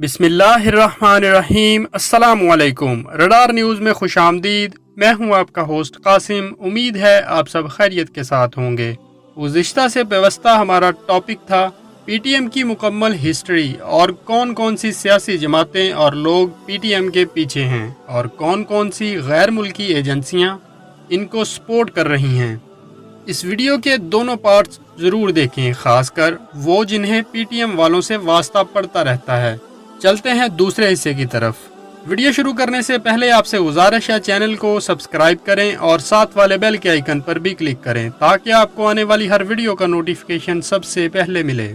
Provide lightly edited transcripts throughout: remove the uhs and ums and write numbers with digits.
बिस्मिल्लाहिर्रहमानिर्रहीम। अस्सलामुअलैकुम। Radar news में खुश आमदीद। मैं हूं आपका होस्ट कासिम। उम्मीद है आप सब खैरियत के साथ होंगे। गुज़िश्ता से व्यवस्था हमारा टॉपिक था पीटीएम की मुकम्मल हिस्ट्री और कौन कौन सी सियासी जमातें और लोग पीटीएम के पीछे हैं और कौन कौन सी गैर मुल्की एजेंसियां इनको सपोर्ट कर रही हैं। इस वीडियो के दोनों पार्ट्स ज़रूर देखें, खासकर वो जिन्हें पीटीएम वालों से वास्ता पड़ता रहता है। चलते हैं दूसरे हिस्से की तरफ। वीडियो शुरू करने से पहले आपसे गुजारिश है चैनल को सब्सक्राइब करें और साथ वाले बेल के आइकन पर भी क्लिक करें ताकि आपको आने वाली हर वीडियो का नोटिफिकेशन सबसे पहले मिले।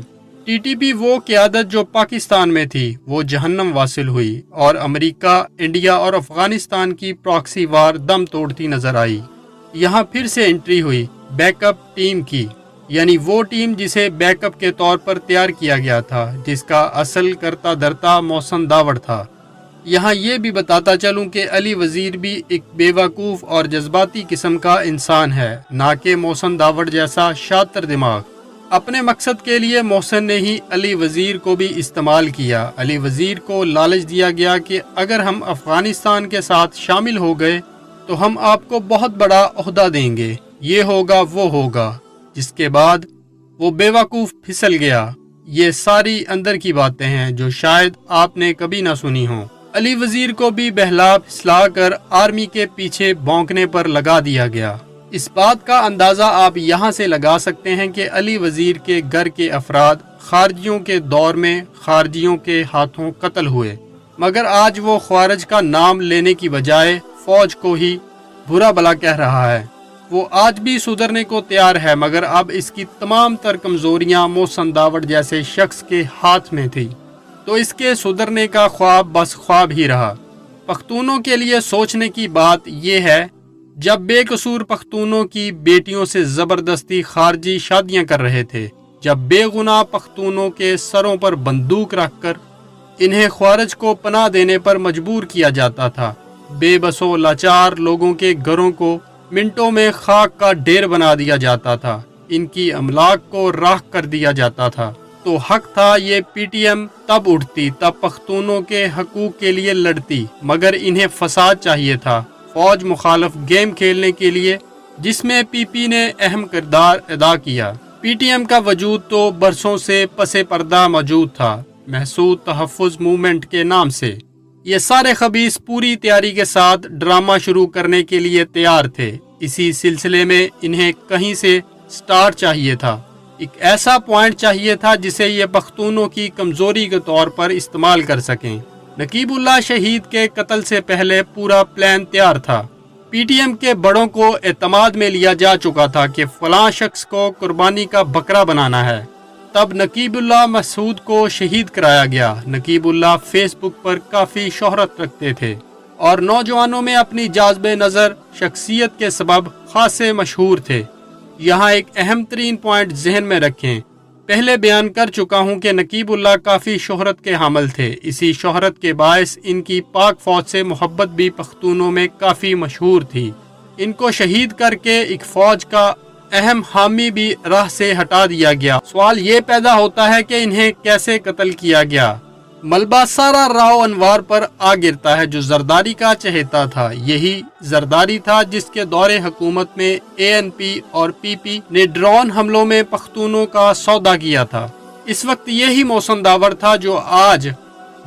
टीटीपी वो क़यादत जो पाकिस्तान में थी वो जहन्नम वासिल हुई और अमेरिका, इंडिया और अफगानिस्तान की प्रॉक्सी वार दम तोड़ती नजर आई। यहाँ फिर से एंट्री हुई बैकअप टीम की, यानी वो टीम जिसे बैकअप के तौर पर तैयार किया गया था, जिसका असल करता धरता मोहसिन दावड़ था। यहाँ ये भी बताता चलूँ कि अली वजीर भी एक बेवकूफ़ और जज्बाती किस्म का इंसान है, ना कि मोहसिन दावड़ जैसा शातिर दिमाग। अपने मकसद के लिए मोहसिन ने ही अली वजीर को भी इस्तेमाल किया। अली वजीर को लालच दिया गया कि अगर हम अफगानिस्तान के साथ शामिल हो गए तो हम आपको बहुत बड़ा ओहदा देंगे, ये होगा वो होगा। जिसके बाद वो बेवकूफ़ फिसल गया। ये सारी अंदर की बातें हैं जो शायद आपने कभी ना सुनी हो। अली वजीर को भी बहला फिसला कर आर्मी के पीछे भौंकने पर लगा दिया गया। इस बात का अंदाज़ा आप यहाँ से लगा सकते हैं कि अली वजीर के घर के अफराद खारजियों के दौर में खारजियों के हाथों कत्ल हुए, मगर आज वो ख्वारिज का नाम लेने की बजाय फौज को ही बुरा भला कह रहा है। वो आज भी सुधरने को तैयार है, मगर अब इसकी तमाम तर कमजोरियां मोहसिन दावड़ जैसे शख्स के हाथ में थी, तो इसके सुधरने का ख्वाब बस ख्वाब ही रहा। पख्तूनों के लिए सोचने की बात यह है, जब बेकसूर पख्तूनों की बेटियों से जबरदस्ती खारजी शादियां कर रहे थे, जब बेगुनाह पख्तूनों के सरों पर बंदूक रखकर इन्हें ख्वारिज को पनाह देने पर मजबूर किया जाता था, बेबसो लाचार लोगों के घरों को मिनटों में खाक का ढेर बना दिया जाता था, इनकी अमलाक को राख कर दिया जाता था, तो हक था ये पीटीएम तब उठती, तब पख्तूनों के हकूक के लिए लड़ती। मगर इन्हें फसाद चाहिए था, फौज मुखालफ गेम खेलने के लिए, जिसमें पीपी ने अहम किरदार अदा किया। पीटीएम का वजूद तो बरसों से पसे पर्दा मौजूद था, महसूद तहफ़्फ़ुज़ मूवमेंट के नाम से। ये सारे खबीस पूरी तैयारी के साथ ड्रामा शुरू करने के लिए तैयार थे। इसी सिलसिले में इन्हें कहीं से स्टार चाहिए था, एक ऐसा पॉइंट चाहिए था जिसे ये पख्तूनों की कमजोरी के तौर पर इस्तेमाल कर सकें। नकीबुल्लाह शहीद के कत्ल से पहले पूरा प्लान तैयार था। पीटीएम के बड़ों को एतमाद में लिया जा चुका था कि फलां शख्स को कुर्बानी का बकरा बनाना है। तब नकीबुल्लाह मसूद को शहीद कराया गया। नकीबुल्लाह फेसबुक पर काफ़ी शोहरत रखते थे और नौजवानों में अपनी जाज़बे नज़र शख्सियत के सबब खासे मशहूर थे। यहाँ एक अहम तरीन पॉइंट जहन में रखें, पहले बयान कर चुका हूँ कि नकीबुल्लाह काफ़ी शोहरत के हामिल थे। इसी शोहरत के बायस इनकी पाक फौज से मोहब्बत भी पख्तूनों में काफ़ी मशहूर थी। इनको शहीद करके एक फौज का अहम हामी भी राह से हटा दिया गया। सवाल ये पैदा होता है कि इन्हें कैसे कत्ल किया गया। मलबा सारा राव अनवार पर आ गिरता है जो जरदारी का चहेता था। यही जरदारी था जिसके दौरे हुकूमत में एएनपी और पीपी ने ड्रोन हमलों में पख्तूनों का सौदा किया था। इस वक्त यही मोहसिन दावड़ था जो आज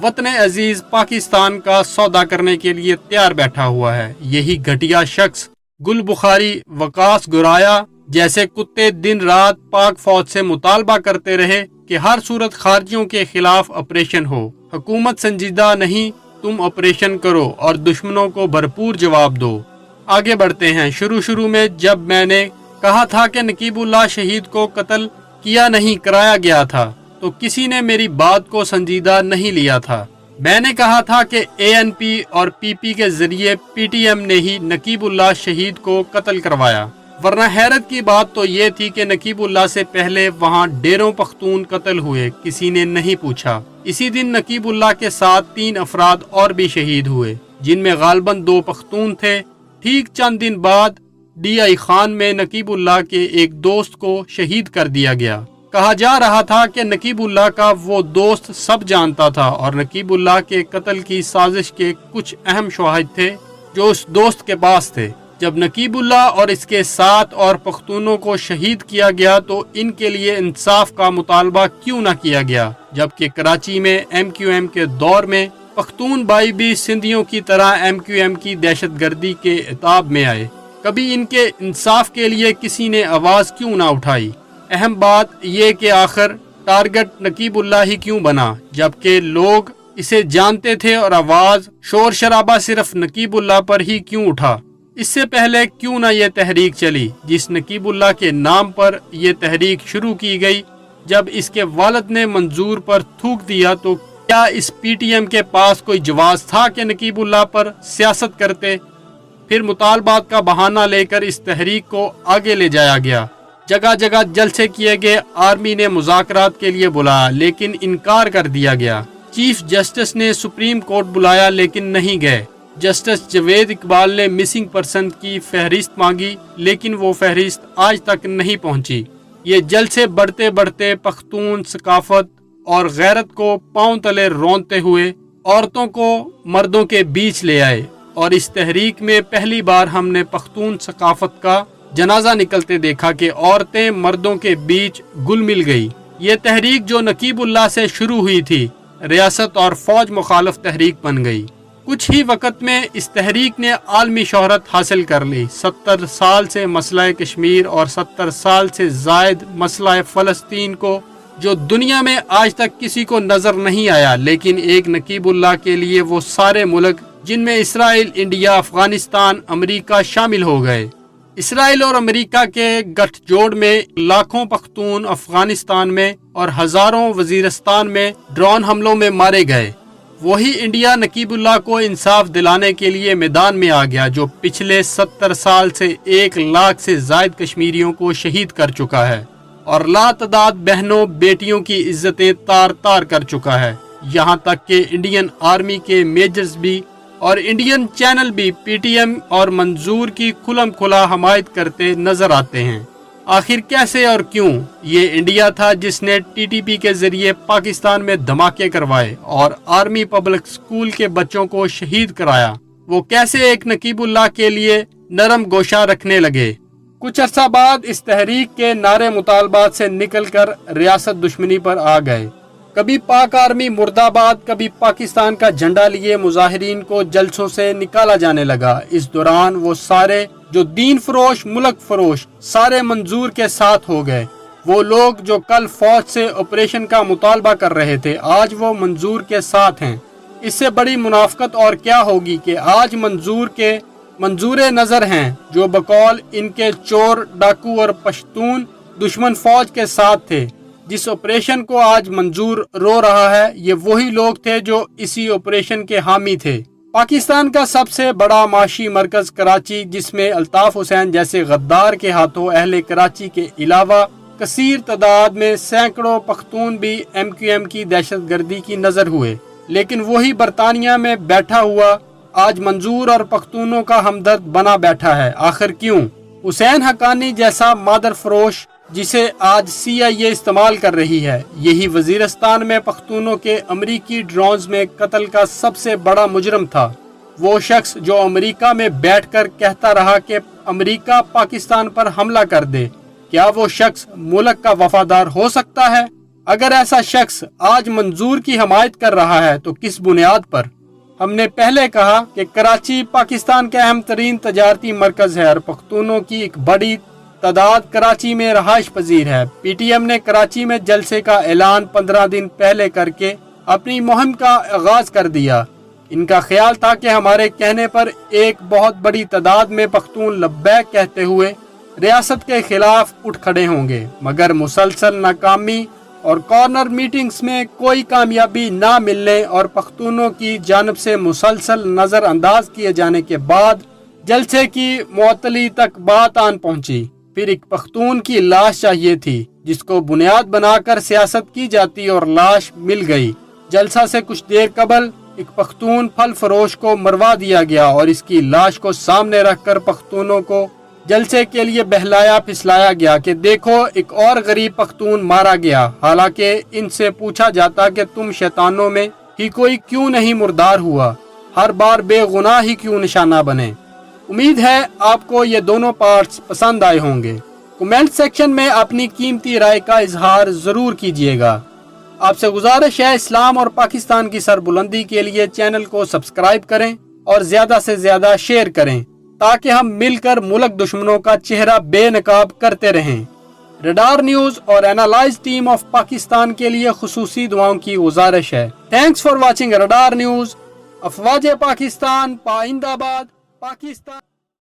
वतन अजीज पाकिस्तान का सौदा करने के लिए तैयार बैठा हुआ है। यही घटिया शख्स गुल बुखारी, वकास गुराया जैसे कुत्ते दिन रात पाक फौज से मुतालबा करते रहे कि हर सूरत खारजियों के खिलाफ ऑपरेशन हो। हुकूमत संजीदा नहीं, तुम ऑपरेशन करो और दुश्मनों को भरपूर जवाब दो। आगे बढ़ते हैं। शुरू में जब मैंने कहा था कि नकीबुल्लाह शहीद को कत्ल किया नहीं कराया गया था, तो किसी ने मेरी बात को संजीदा नहीं लिया था। मैंने कहा था कि एएनपी और पीपी के जरिए पीटीएम ने ही नकीबुल्लाह शहीद को कत्ल करवाया, वरना हैरत की बात तो ये थी कि नकीबुल्लाह से पहले वहाँ ढेरों पख्तून कत्ल हुए, किसी ने नहीं पूछा। इसी दिन नकीबुल्लाह के साथ 3 अफराद और भी शहीद हुए, जिनमें गालबन 2 पख्तून थे। ठीक चंद दिन बाद DI खान में नकीबुल्लाह के एक दोस्त को शहीद कर दिया गया। کہا جا رہا تھا کہ نقیب اللہ کا وہ دوست سب جانتا تھا اور نقیب اللہ کے قتل کی سازش کے کچھ اہم شواہد تھے جو اس دوست کے پاس تھے۔ جب نقیب اللہ اور اس کے 7 اور پختونوں کو شہید کیا گیا تو ان کے لیے انصاف کا مطالبہ کیوں نہ کیا گیا، جبکہ کراچی میں MQM کے دور میں پختون بھائی بھی سندھیوں کی طرح MQM کی دہشت گردی کے عتاب میں آئے۔ کبھی ان کے انصاف کے لیے کسی نے آواز کیوں نہ اٹھائی؟ اہم بات یہ کہ آخر ٹارگٹ نقیب اللہ ہی کیوں بنا، جبکہ لوگ اسے جانتے تھے، اور آواز شور شرابہ صرف نقیب اللہ پر ہی کیوں اٹھا؟ اس سے پہلے کیوں نہ یہ تحریک چلی جس نقیب اللہ کے نام پر یہ تحریک شروع کی گئی؟ جب اس کے والد نے منظور پر تھوک دیا تو کیا اس PTM کے پاس کوئی جواز تھا کہ نقیب اللہ پر سیاست کرتے؟ پھر مطالبات کا بہانہ لے کر اس تحریک کو آگے لے جایا گیا، جگہ جگہ جلسے کیے گئے، آرمی نے مذاکرات کے لیے بلایا لیکن انکار کر دیا گیا، چیف جسٹس نے سپریم کورٹ بلایا لیکن نہیں گئے، جسٹس جاوید اقبال نے مسنگ پرسن کی فہرست مانگی لیکن وہ فہرست آج تک نہیں پہنچی۔ یہ جلسے بڑھتے بڑھتے پختون ثقافت اور غیرت کو پاؤں تلے رونتے ہوئے عورتوں کو مردوں کے بیچ لے آئے، اور اس تحریک میں پہلی بار ہم نے پختون ثقافت کا جنازہ نکلتے دیکھا کہ عورتیں مردوں کے بیچ گل مل گئی۔ یہ تحریک جو نقیب اللہ سے شروع ہوئی تھی ریاست اور فوج مخالف تحریک بن گئی۔ کچھ ہی وقت میں اس تحریک نے عالمی شہرت حاصل کر لی۔ 70 سال سے مسئلہ کشمیر اور 70 سال سے زائد مسئلہ فلسطین کو جو دنیا میں آج تک کسی کو نظر نہیں آیا، لیکن ایک نقیب اللہ کے لیے وہ سارے ملک جن میں اسرائیل، انڈیا، افغانستان، امریکہ شامل ہو گئے۔ اسرائیل اور امریکہ کے گٹھ جوڑ میں لاکھوں پختون افغانستان میں اور ہزاروں وزیرستان میں ڈرون حملوں میں مارے گئے۔ وہی انڈیا نقیب اللہ کو انصاف دلانے کے لیے میدان میں آ گیا جو پچھلے 70 سال سے 1 لاکھ سے زائد کشمیریوں کو شہید کر چکا ہے اور لاتعداد بہنوں بیٹیوں کی عزتیں تار تار کر چکا ہے۔ یہاں تک کہ انڈین آرمی کے میجرز بھی اور انڈین چینل بھی PTM اور منظور کی کھلم کھلا حمایت کرتے نظر آتے ہیں۔ آخر کیسے اور کیوں؟ یہ انڈیا تھا جس نے TTP کے ذریعے پاکستان میں دھماکے کروائے اور آرمی پبلک سکول کے بچوں کو شہید کرایا۔ وہ کیسے ایک نقیب اللہ کے لیے نرم گوشہ رکھنے لگے؟ کچھ عرصہ بعد اس تحریک کے نعرے مطالبات سے نکل کر ریاست دشمنی پر آ گئے۔ کبھی پاک آرمی مرد آباد، کبھی پاکستان کا جھنڈا لیے مظاہرین کو جلسوں سے نکالا جانے لگا۔ اس دوران وہ سارے جو دین فروش، ملک فروش، سارے منظور کے ساتھ ہو گئے۔ وہ لوگ جو کل فوج سے آپریشن کا مطالبہ کر رہے تھے آج وہ منظور کے ساتھ ہیں۔ اس سے بڑی منافقت اور کیا ہوگی کہ آج منظور کے منظور نظر ہیں جو بقول ان کے چور، ڈاکو اور پشتون دشمن فوج کے ساتھ تھے۔ جس آپریشن کو آج منظور رو رہا ہے یہ وہی لوگ تھے جو اسی آپریشن کے حامی تھے۔ پاکستان کا سب سے بڑا معاشی مرکز کراچی، جس میں الطاف حسین جیسے غدار کے ہاتھوں اہل کراچی کے علاوہ کثیر تعداد میں سینکڑوں پختون بھی MQM کی دہشت گردی کی نظر ہوئے، لیکن وہی برطانیہ میں بیٹھا ہوا آج منظور اور پختونوں کا ہمدرد بنا بیٹھا ہے۔ آخر کیوں؟ حسین حقانی جیسا مادر فروش جسے آج CIA استعمال کر رہی ہے، یہی وزیرستان میں پختونوں کے امریکی ڈرونز میں قتل کا سب سے بڑا مجرم تھا۔ وہ شخص جو امریکہ میں بیٹھ کر کہتا رہا کہ امریکہ پاکستان پر حملہ کر دے، کیا وہ شخص ملک کا وفادار ہو سکتا ہے؟ اگر ایسا شخص آج منظور کی حمایت کر رہا ہے تو کس بنیاد پر؟ ہم نے پہلے کہا کہ کراچی پاکستان کا اہم ترین تجارتی مرکز ہے اور پختونوں کی ایک بڑی تعداد کراچی میں رہائش پذیر ہے۔ PTM نے کراچی میں جلسے کا اعلان 15 دن پہلے کر کے اپنی مہم کا آغاز کر دیا۔ ان کا خیال تھا کہ ہمارے کہنے پر ایک بہت بڑی تعداد میں پختون لبیک کہتے ہوئے ریاست کے خلاف اٹھ کھڑے ہوں گے، مگر مسلسل ناکامی اور کارنر میٹنگز میں کوئی کامیابی نہ ملنے اور پختونوں کی جانب سے مسلسل نظر انداز کیے جانے کے بعد جلسے کی معطلی تک بات آن پہنچی۔ پھر ایک پختون کی لاش چاہیے تھی جس کو بنیاد بنا کر سیاست کی جاتی اور لاش مل گئی۔ جلسہ سے کچھ دیر قبل ایک پختون پھل فروش کو مروا دیا گیا اور اس کی لاش کو سامنے رکھ کر پختونوں کو जलसे के लिए बहलाया फिसलाया गया कि देखो एक और गरीब पख्तून मारा गया, हालांकि इनसे पूछा जाता कि तुम शैतानों में ही कोई क्यों नहीं मुर्दार हुआ, हर बार बेगुनाह ही क्यों निशाना बने। उम्मीद है आपको ये दोनों पार्ट्स पसंद आए होंगे। कमेंट सेक्शन में अपनी कीमती राय का इजहार ज़रूर कीजिएगा। आपसे गुजारिश है इस्लाम और पाकिस्तान की सरबुलंदी के लिए चैनल को सब्सक्राइब करें और ज़्यादा से ज़्यादा शेयर करें ताकि हम मिलकर मुल्क दुश्मनों का चेहरा बेनकाब करते रहें। रडार न्यूज़ और एनालाइज टीम ऑफ पाकिस्तान के लिए खुसूसी दुआओं की गुजारिश है। Thanks for watching radar news. अफवाज पाकिस्तान पाइंदाबाद पाकिस्तान।